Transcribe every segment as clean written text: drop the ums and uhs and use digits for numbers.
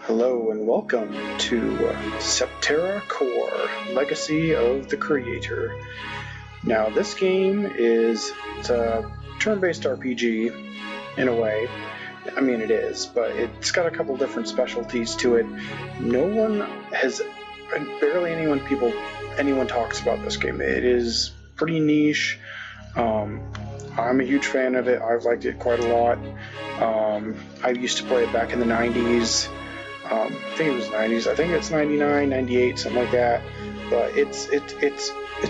Hello and welcome to Septerra Core, Legacy of the Creator. Now this game is a turn-based RPG in a way. I mean it is, but it's got a couple different specialties to it. Barely anyone talks about this game. It is pretty niche. I'm a huge fan of it. I've liked it quite a lot. I used to play it back in the 90s. I think it was 90s. I think it's 99, 98, something like that. But it's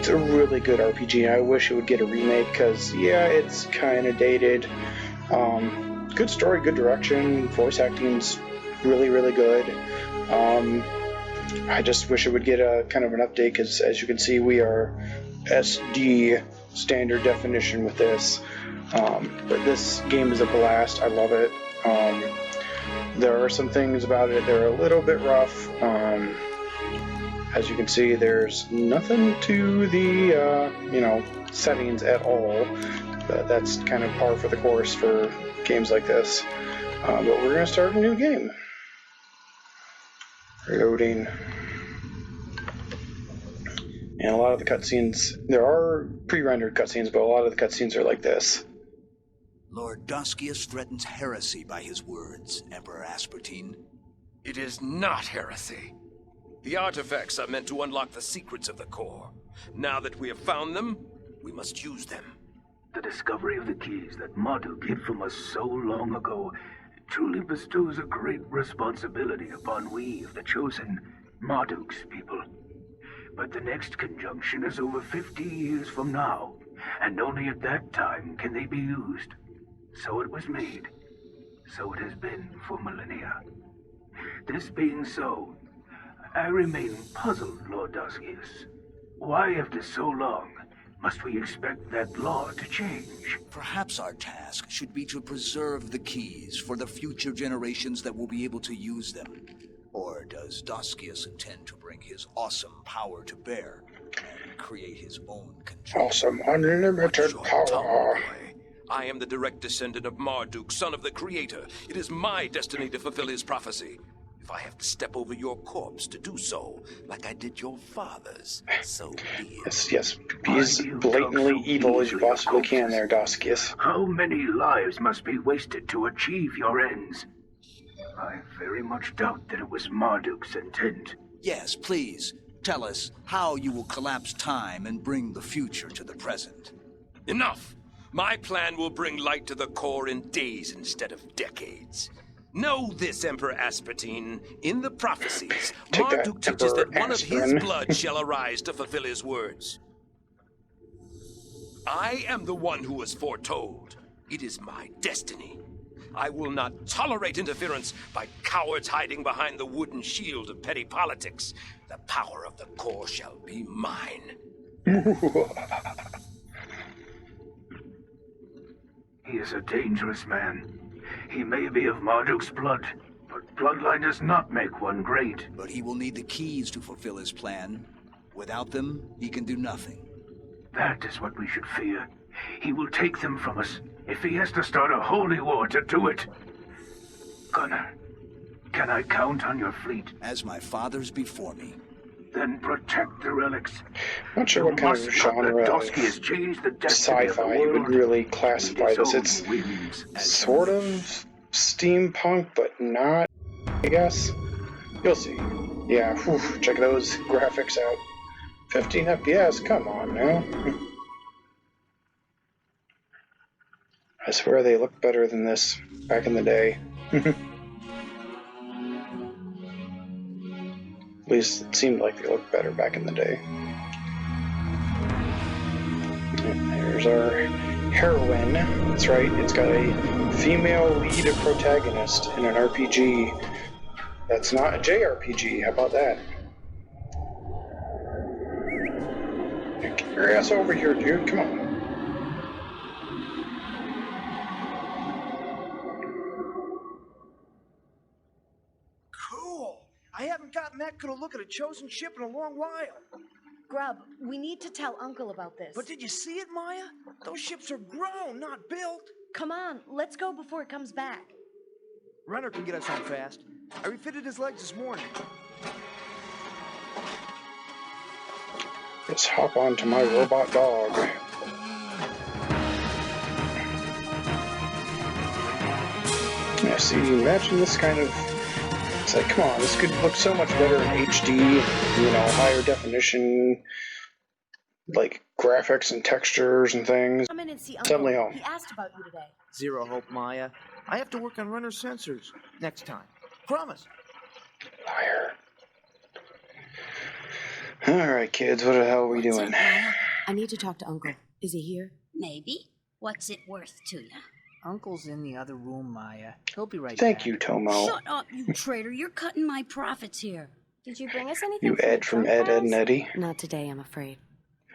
a really good RPG. I wish it would get a remake because it's kind of dated. Good story, good direction. Voice acting's really, really good. I just wish it would get a kind of an update because, as you can see, we are SD standard definition with this. But this game is a blast. I love it. There are some things about it that are a little bit rough. As you can see, there's nothing to the settings at all. That's kind of par for the course for games like this. But we're going to start a new game. Reloading. And a lot of the cutscenes, there are pre-rendered cutscenes, but a lot of the cutscenes are like this. Lord Doskius threatens heresy by his words, Emperor Aspertine. It is not heresy. The artifacts are meant to unlock the secrets of the core. Now that we have found them, we must use them. The discovery of the keys that Marduk hid from us so long ago truly bestows a great responsibility upon we of the chosen, Marduk's people. But the next conjunction is over 50 years from now, and only at that time can they be used. So it was made. So it has been for millennia. This being so, I remain puzzled, Lord Doskius. Why, after so long, must we expect that law to change? Perhaps our task should be to preserve the keys for the future generations that will be able to use them. Or does Doskius intend to bring his awesome power to bear and create his own control? Awesome, unlimited power. I am the direct descendant of Marduk, son of the Creator. It is my destiny to fulfill his prophecy. If I have to step over your corpse to do so, like I did your father's, so be it. Yes. Be as blatantly evil as you possibly can there, Doskius. How many lives must be wasted to achieve your ends? I very much doubt that it was Marduk's intent. Yes, please. Tell us how you will collapse time and bring the future to the present. Enough! My plan will bring light to the core in days instead of decades. Know this, Emperor Aspertine. In the prophecies, Marduk teaches that one of his blood shall arise to fulfill his words. I am the one who was foretold. It is my destiny. I will not tolerate interference by cowards hiding behind the wooden shield of petty politics. The power of the core shall be mine. He is a dangerous man. He may be of Marduk's blood, but bloodline does not make one great. But he will need the keys to fulfill his plan. Without them, he can do nothing. That is what we should fear. He will take them from us if he has to start a holy war to do it. Gunnar, can I count on your fleet? As my fathers before me. Then protect the relics. Not sure what kind of genre of sci-fi you would really classify this. It's sort of steampunk, but not, I guess. You'll see. Yeah, check those graphics out. 15 FPS, come on now. I swear they look better than this back in the day. At least it seemed like they looked better back in the day. And there's our heroine. That's right, it's got a female lead protagonist in an RPG. That's not a JRPG, how about that? Get your ass over here, dude, come on. I haven't gotten that good a look at a chosen ship in a long while. Grub, we need to tell Uncle about this. But did you see it, Maya? Those ships are grown, not built. Come on, let's go before it comes back. Renner can get us home fast. I refitted his legs this morning. Let's hop onto my robot dog. Yeah, see, imagine this kind of... It's like, come on, this could look so much better in HD, you know, higher definition, like graphics and textures and things. Come in and see Uncle. Suddenly home. He asked about you today. Zero hope, Maya. I have to work on Renner's sensors next time. Promise. Liar. Alright, kids, what the hell are we doing? I need to talk to Uncle. Is he here? Maybe. What's it worth to you? Uncle's in the other room, Maya. He'll be right back. Thank you, Tomo. Shut up, you traitor. You're cutting my profits here. Did you bring us anything? You Ed from Ed, Ed and Eddie. Not today, I'm afraid.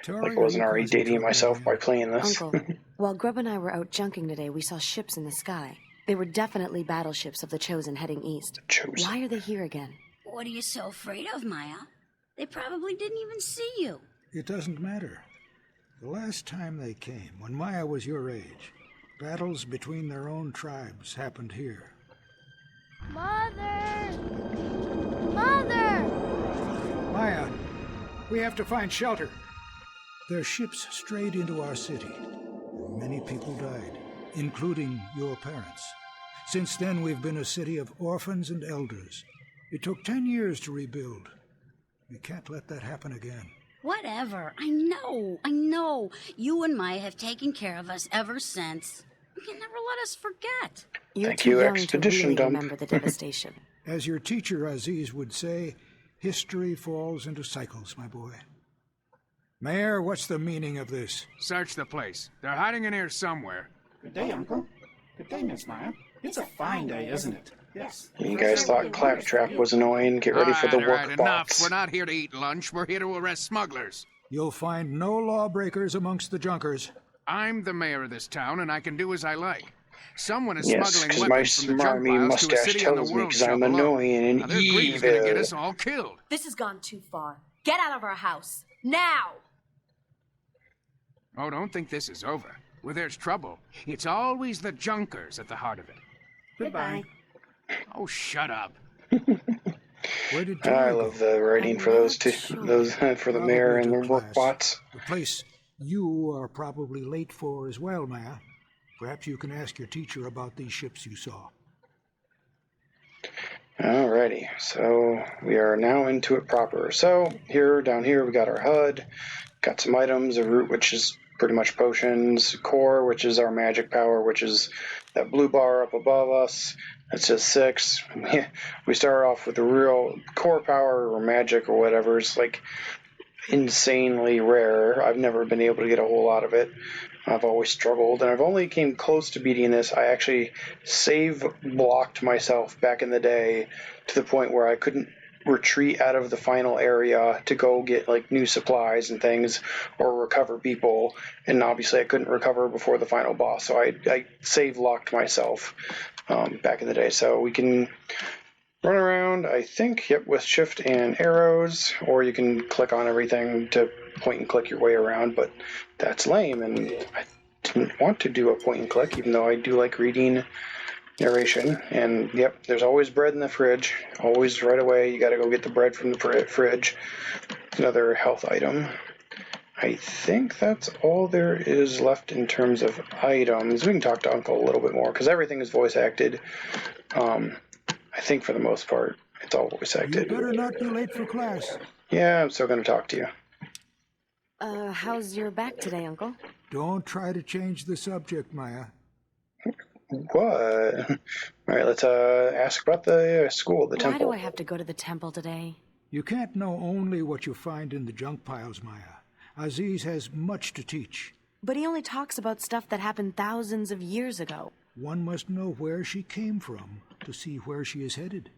Like I wasn't already dating myself by playing this. Uncle, while Grub and I were out junking today, we saw ships in the sky. They were definitely battleships of the Chosen heading east. Chosen. Why are they here again? What are you so afraid of, Maya? They probably didn't even see you. It doesn't matter. The last time they came, when Maya was your age, battles between their own tribes happened here. Mother! Mother! Maya, we have to find shelter. Their ships strayed into our city. Many people died, including your parents. Since then, we've been a city of orphans and elders. It took 10 years to rebuild. We can't let that happen again. Whatever. I know. You and Maya have taken care of us ever since. You can never let us forget. You're Thank too you, young Expedition to really Dump. remember the devastation. As your teacher Aziz would say, history falls into cycles, my boy. Mayor, what's the meaning of this? Search the place. They're hiding in here somewhere. Good day, Uncle. Good day, Miss Maya. It's a fine day, isn't it? Yes. You guys thought Claptrap was annoying. Get ready for the work enough. bots. We're not here to eat lunch. We're here to arrest smugglers. You'll find no lawbreakers amongst the junkers. I'm the mayor of this town, and I can do as I like. Someone is Yes, smuggling because my weapons from the junk smarmy piles to a mustache city on the tells me world because I'm shell below. annoying and Now, their greed's gonna get us evil. all killed. This has gone too far. Get out of our house. Now! Oh, don't think this is over. Where there's trouble, it's always the junkers at the heart of it. Goodbye. Oh, shut up. Where did I Terry love go? the writing for those two, those for the mayor and the work bots. The place you are probably late for as well, Maya. Perhaps you can ask your teacher about these ships you saw. Alrighty, so we are now into it proper. So down here, we got our HUD, got some items, a root, which is pretty much potions, core, which is our magic power, which is that blue bar up above us. That's just 6. We start off with the real core power or magic or whatever. It's like insanely rare. I've never been able to get a whole lot of it. I've always struggled, and I've only came close to beating this. I actually save blocked myself back in the day to the point where I couldn't retreat out of the final area to go get like new supplies and things or recover people, and obviously I couldn't recover before the final boss, so I save locked myself back in the day. So we can run around, I think, with shift and arrows, or you can click on everything to point and click your way around, but that's lame, and I didn't want to do a point and click, even though I do like reading narration. And there's always bread in the fridge, always right away. You got to go get the bread from the fridge. Another health item. I think that's all there is left in terms of items. We can talk to Uncle a little bit more because everything is voice acted. I think for the most part it's all voice acted. You better not be late for class. Yeah, I'm still going to talk to you. How's your back today, Uncle? Don't try to change the subject, Maya. What? All right, let's ask about the school, the temple. Why do I have to go to the temple today? You can't know only what you find in the junk piles, Maya. Aziz has much to teach. But he only talks about stuff that happened thousands of years ago. One must know where she came from to see where she is headed.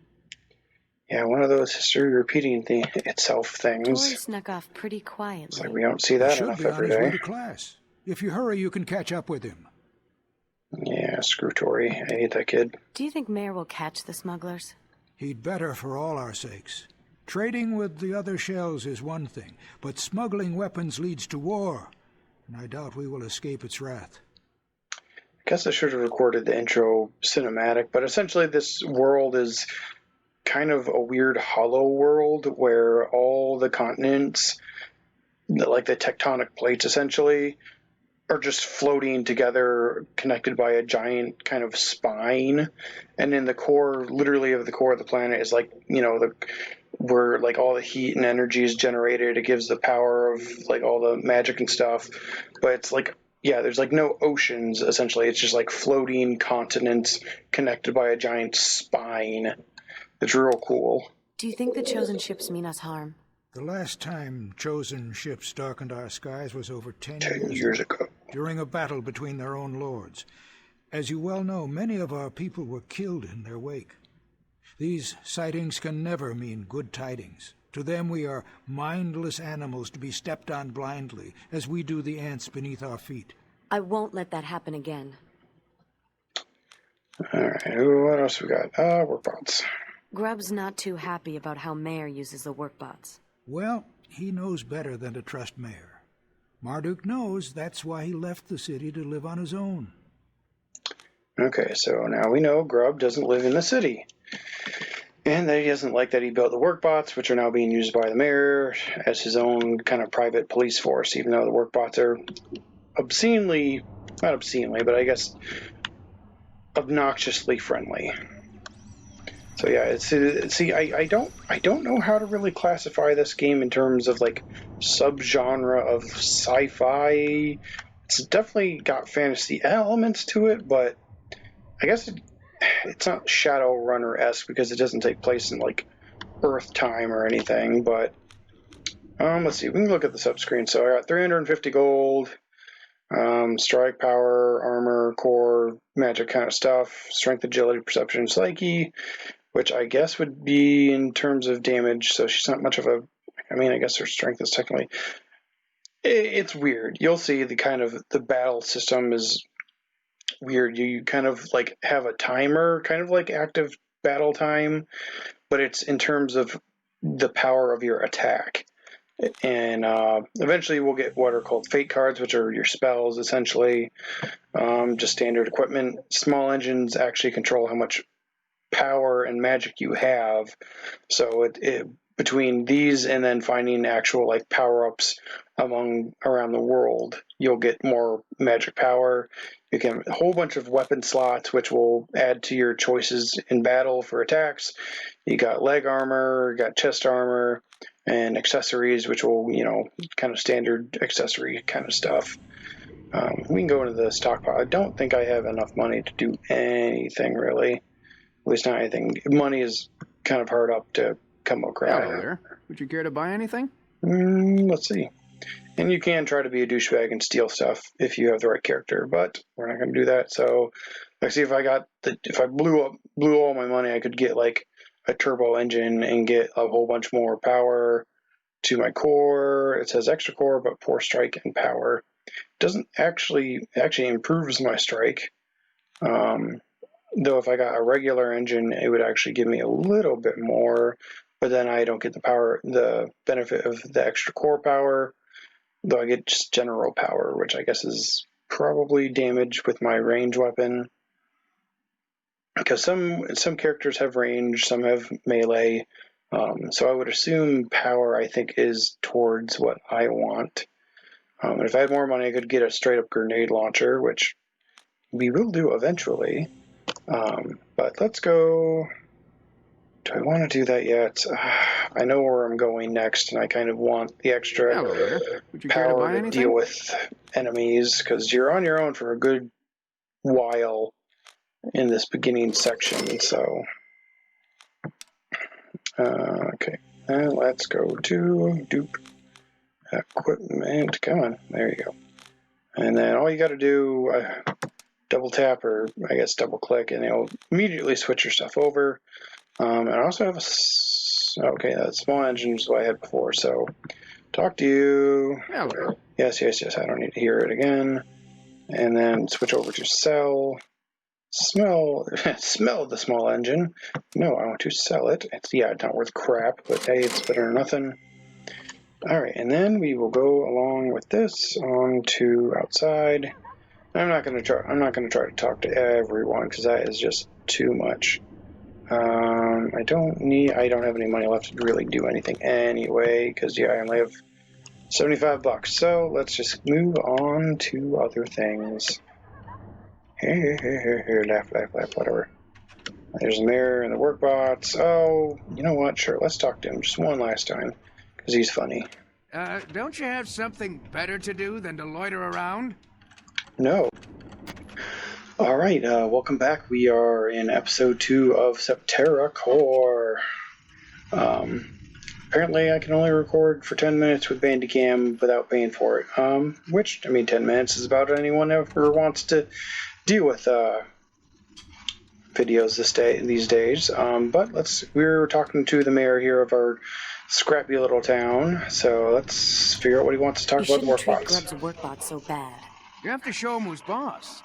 Yeah, one of those history repeating itself things. Tori snuck off pretty quietly. It's like we don't see that enough every day. Should be on his way day. to class. If you hurry, you can catch up with him. Yeah, screw Tori. I hate that kid. Do you think Mayor will catch the smugglers? He'd better for all our sakes. Trading with the other shells is one thing, but smuggling weapons leads to war, and I doubt we will escape its wrath. guess I should have recorded the intro cinematic, but essentially this world is kind of a weird hollow world where all the continents, like the tectonic plates essentially, are just floating together, connected by a giant kind of spine. And in the core, literally of the core of the planet is like, where like all the heat and energy is generated. It gives the power of like all the magic and stuff. But it's like, yeah, there's like no oceans essentially. It's just like floating continents connected by a giant spine. It's real cool. Do you think the chosen ships mean us harm? The last time chosen ships darkened our skies was over 10 years ago, during a battle between their own lords. As you well know, many of our people were killed in their wake. These sightings can never mean good tidings. To them we are mindless animals to be stepped on blindly, as we do the ants beneath our feet. I won't let that happen again. Alright, what else we got? Workbots. Grub's not too happy about how Mayor uses the workbots. Well, he knows better than to trust Mayor. Marduk knows that's why he left the city to live on his own. Okay, so now we know Grub doesn't live in the city. And that he doesn't like that he built the workbots, which are now being used by the mayor as his own kind of private police force, even though the workbots are not obscenely, but I guess obnoxiously friendly. So yeah, I don't know how to really classify this game in terms of like subgenre of sci-fi. It's definitely got fantasy elements to it, but I guess it's not Shadowrunner-esque because it doesn't take place in like Earth time or anything. But let's see, we can look at the subscreen. So I got 350 gold, strike, power, armor, core, magic kind of stuff, strength, agility, perception, psyche, which I guess would be in terms of damage. So she's not much of a. I guess her strength is technically. It's weird. You'll see the battle system is weird. You kind of like have a timer, kind of like active battle time, but it's in terms of the power of your attack. And eventually we'll get what are called fate cards, which are your spells, essentially. Just standard equipment. Small engines actually control how much power and magic you have. So between these and then finding actual like power-ups around the world, you'll get more magic power. You can have a whole bunch of weapon slots, which will add to your choices in battle for attacks. You got leg armor, you got chest armor, and accessories, which will, kind of standard accessory kind of stuff. We can go into the stockpile. I don't think I have enough money to do anything really. At least not anything. Money is kind of hard up to come across. Hello there. Would you care to buy anything? Let's see. And you can try to be a douchebag and steal stuff if you have the right character, but we're not going to do that. So, let's see if I blew all my money, I could get like a turbo engine and get a whole bunch more power to my core. It says extra core, but poor strike and power. Doesn't actually improves my strike. Though if I got a regular engine, it would actually give me a little bit more, but then I don't get the benefit of the extra core power, though I get just general power, which I guess is probably damage with my range weapon. Because some characters have range, some have melee, so I would assume power, I think, is towards what I want. And if I had more money, I could get a straight-up grenade launcher, which we will do eventually. But let's go. Do I want to do that yet? I know where I'm going next, and I kind of want the extra power to deal with enemies, because you're on your own for a good while in this beginning section. So, okay, and let's go to dupe equipment. Come on, there you go. And then all you got to do. Double tap or I guess double click and it'll immediately switch your stuff over. And I also have that small engine is what I had before. So talk to you. Hello. Yes. I don't need to hear it again. And then switch over to sell. Smell the small engine. No, I want to sell it. It's not worth crap, but hey, it's better than nothing. All right, and then we will go along with this on to outside. I'm not gonna try to talk to everyone because that is just too much. I don't have any money left to really do anything anyway because yeah, I only have $75. So let's just move on to other things. Here, laugh, whatever. There's a mirror and the work bots. Oh, you know what? Sure, let's talk to him just one last time because he's funny. Don't you have something better to do than to loiter around? No. All right, welcome back. We are in episode 2 of Septerra Core. Apparently I can only record for 10 minutes with Bandicam without paying for it. Which, I mean, 10 minutes is about anyone ever wants to deal with videos these days. But we're talking to the mayor here of our scrappy little town, so let's figure out what he wants to talk about the work bots. You shouldn't treat Grubb's work bots so bad. You have to show him who's boss.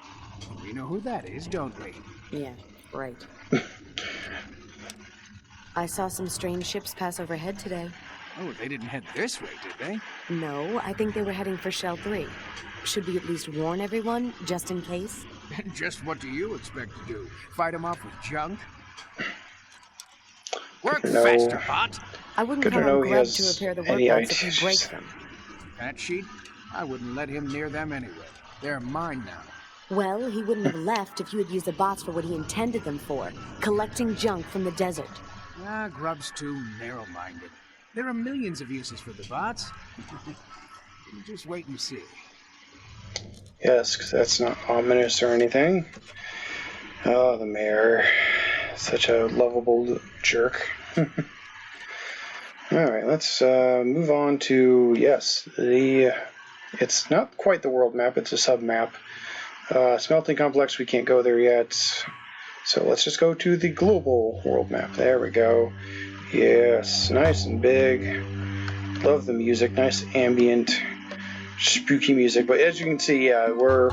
We know who that is, don't we? Yeah, right. I saw some strange ships pass overhead today. Oh, they didn't head this way, did they? No, I think they were heading for Shell 3. Should we at least warn everyone, just in case? Just what do you expect to do? Fight them off with junk? Work faster, bot! I wouldn't count on Grubb to repair the work bots if you break them. That sheet? I wouldn't let him near them anyway. They're mine now. Well, he wouldn't have left if you had used the bots for what he intended them for, collecting junk from the desert. Grubb's too narrow-minded. There are millions of uses for the bots. Just wait and see. Yes, because that's not ominous or anything. Oh, the mayor. Such a lovable jerk. Alright, let's move on to, yes, it's not quite the world map, it's a sub-map. Smelting complex, we can't go there yet. So let's just go to the global world map. There we go. Yes, nice and big. Love the music, nice ambient, spooky music. But as you can see, yeah, we're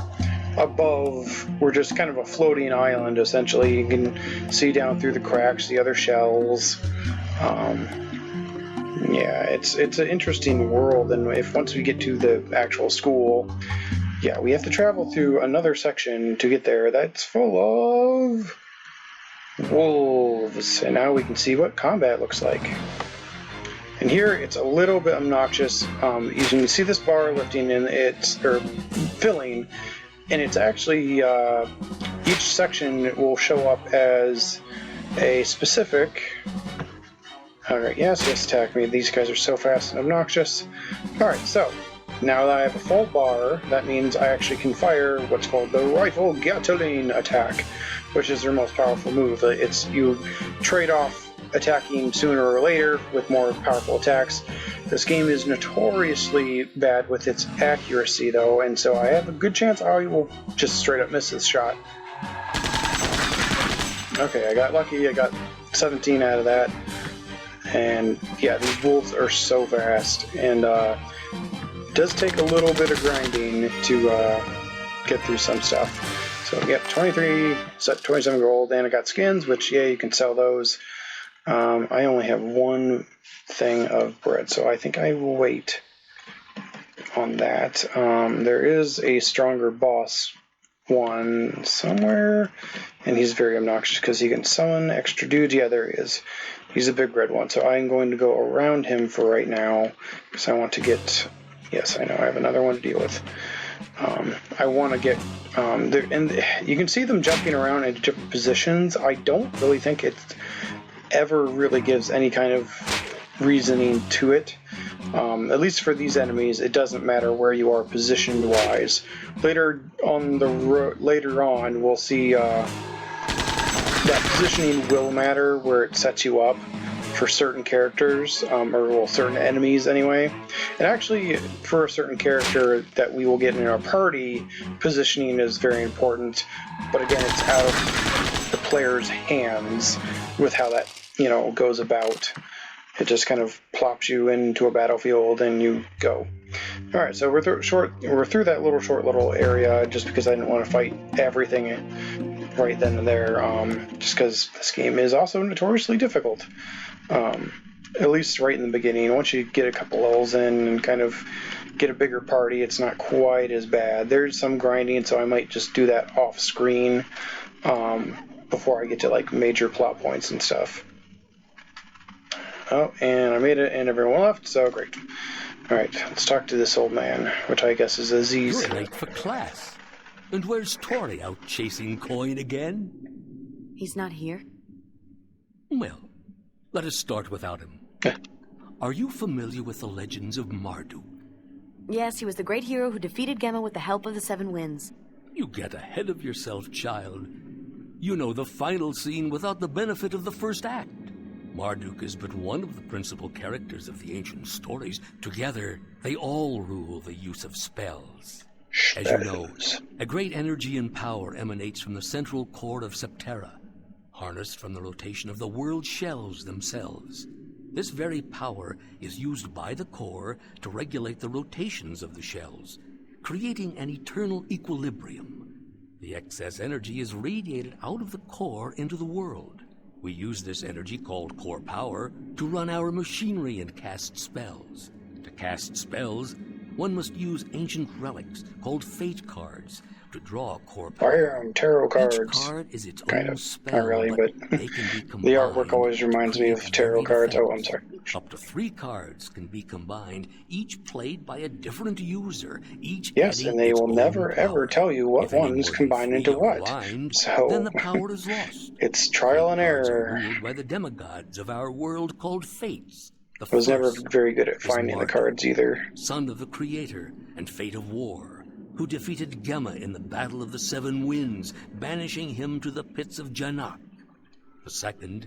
just kind of a floating island, essentially. You can see down through the cracks the other shells. Yeah, it's an interesting world, and once we get to the actual school, yeah, we have to travel through another section to get there that's full of wolves, and now we can see what combat looks like. And here it's a little bit obnoxious. You can see this bar lifting and filling, and it's actually each section will show up as a specific. Alright, yes, attack me. These guys are so fast and obnoxious. Alright, so now that I have a full bar, that means I actually can fire what's called the Rifle Gatling attack, which is their most powerful move. You trade off attacking sooner or later with more powerful attacks. This game is notoriously bad with its accuracy, though, and so I have a good chance I will just straight up miss this shot. Okay, I got lucky. I got 17 out of that. And yeah, these wolves are so fast, and it does take a little bit of grinding to get through some stuff. So yeah, 27 gold, and I got skins, which yeah, you can sell those. I only have one thing of bread, so I think I will wait on that. There is a stronger boss one somewhere, and he's very obnoxious because he can summon extra dudes. Yeah, there he is. He's a big red one, so I'm going to go around him for right now because I want to get. Yes, I know I have another one to deal with. I want to get and you can see them jumping around in different positions. I don't really think it ever really gives any kind of reasoning to it. At least for these enemies, it doesn't matter where you are positioned wise. Later on, we'll see that positioning will matter where it sets you up for certain characters, or certain enemies anyway. And actually, for a certain character that we will get in our party, positioning is very important. But again, it's out of the player's hands with how that goes about. It just kind of plops you into a battlefield and you go. All right, so we're through that little area just because I didn't want to fight everything right then and there. Just because this game is also notoriously difficult. At least right in the beginning. Once you get a couple levels in and kind of get a bigger party, it's not quite as bad. There's some grinding, so I might just do that off screen before I get to like major plot points and stuff. Oh, and I made it, and everyone left, so great. All right, let's talk to this old man, which I guess is Aziz. You're late for class. And where's Tori, out chasing coin again? He's not here? Well, let us start without him. Are you familiar with the legends of Marduk? Yes, he was the great hero who defeated Gemma with the help of the Seven Winds. You get ahead of yourself, child. You know the final scene without the benefit of the first act. Marduk is but one of the principal characters of the ancient stories. Together, they all rule the use of spells. As you know, a great energy and power emanates from the central core of Septerra, harnessed from the rotation of the world shells themselves. This very power is used by the core to regulate the rotations of the shells, creating an eternal equilibrium. The excess energy is radiated out of the core into the world. We use this energy, called core power, to run our machinery and cast spells. To cast spells, one must use ancient relics called fate cards to draw core power. Fire tarot cards. Each card is its kind own of. spell, Not really, but they can be the artwork always reminds me of tarot cards. Oh, I'm sorry. Up to 3 cards can be combined, each played by a different user, each Yes, adding and they its will own never power. ever tell you what If any ones more than combine 3 into are what. aligned, So then the power is lost. it's trial and Cards are error. ruled by the demigods of our world called Fates. The I was never first very good at is finding the Marduk, cards either. son of the Creator and Fate of War, who defeated Gemma in the Battle of the Seven Winds, banishing him to the pits of Janak. The second,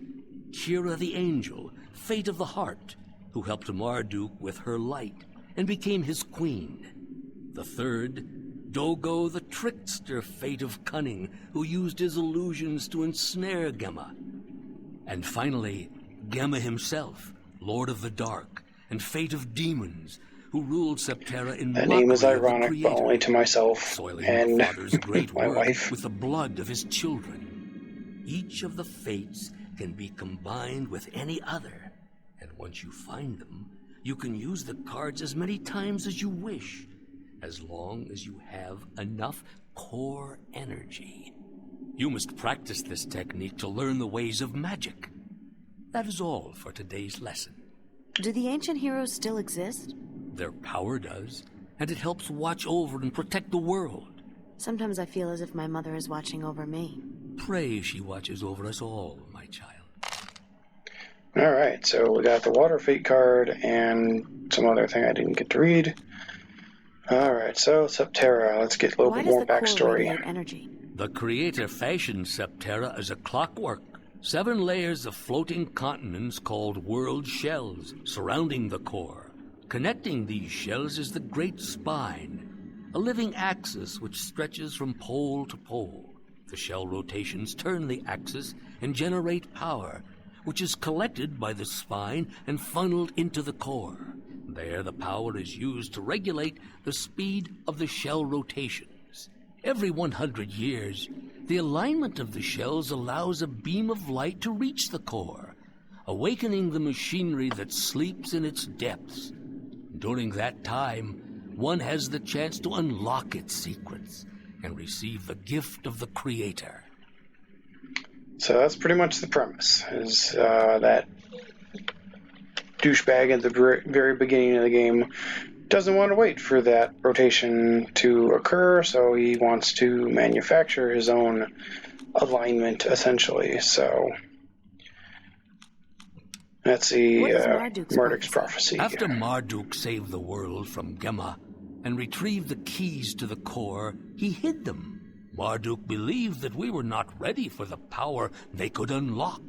Kira the Angel, Fate of the Heart, who helped Marduk with her light and became his queen. The third, Dogo the Trickster, Fate of Cunning, who used his illusions to ensnare Gemma. And finally, Gemma himself, Lord of the Dark and Fate of Demons, who ruled Septerra in That mockery name is of the ironic, Creator, but only to myself soiling and the Father's great my work wife. with the blood of his children. Each of the fates can be combined with any other, and once you find them, you can use the cards as many times as you wish, as long as you have enough core energy. You must practice this technique to learn the ways of magic. That is all for today's lesson. Do the ancient heroes still exist? Their power does, and it helps watch over and protect the world. Sometimes I feel as if my mother is watching over me. Pray she watches over us all, my child. Alright, so we got the Water Fate card and some other thing I didn't get to read. Alright, so Septerra, let's get a little Why bit more does the core backstory. radiate energy? The Creator fashioned Septerra as a clockwork. 7 layers of floating continents called world shells surrounding the core. Connecting these shells is the Great Spine, a living axis which stretches from pole to pole. The shell rotations turn the axis and generate power, which is collected by the spine and funneled into the core. There, the power is used to regulate the speed of the shell rotations. Every 100 years, the alignment of the shells allows a beam of light to reach the core, awakening the machinery that sleeps in its depths. During that time, one has the chance to unlock its secrets and receive the gift of the Creator. So that's pretty much the premise, is that douchebag at the very beginning of the game doesn't want to wait for that rotation to occur, so he wants to manufacture his own alignment, essentially. So that's the Marduk's prophecy. After Marduk saved the world from Gemma and retrieved the keys to the core, he hid them. Marduk believed that we were not ready for the power they could unlock.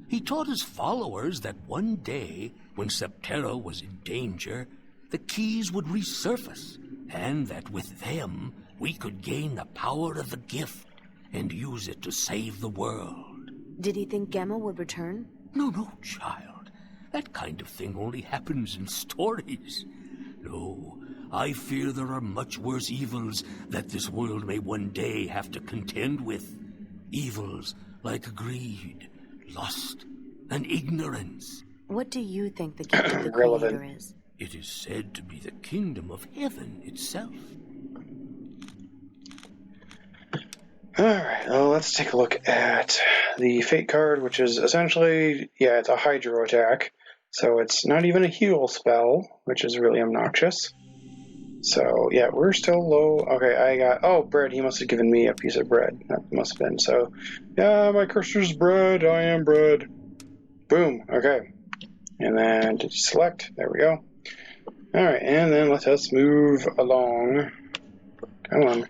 He taught his followers that one day, when Septerra was in danger, the keys would resurface, and that with them we could gain the power of the gift and use it to save the world. Did he think Gemma would return? No, child. That kind of thing only happens in stories. No, I fear there are much worse evils that this world may one day have to contend with. Evils like greed, lust, and ignorance. What do you think the gift of the Creator is? It is said to be the kingdom of heaven itself. Alright, well, let's take a look at the Fate card, which is essentially, yeah, it's a Hydro attack. So it's not even a heal spell, which is really obnoxious. So, yeah, we're still low. Okay, I got... Oh, bread. He must have given me a piece of bread. That must have been. So, yeah, my cursor's bread. I am bread. Boom. Okay. And then to select. There we go. Alright, and then let us move along. Come on.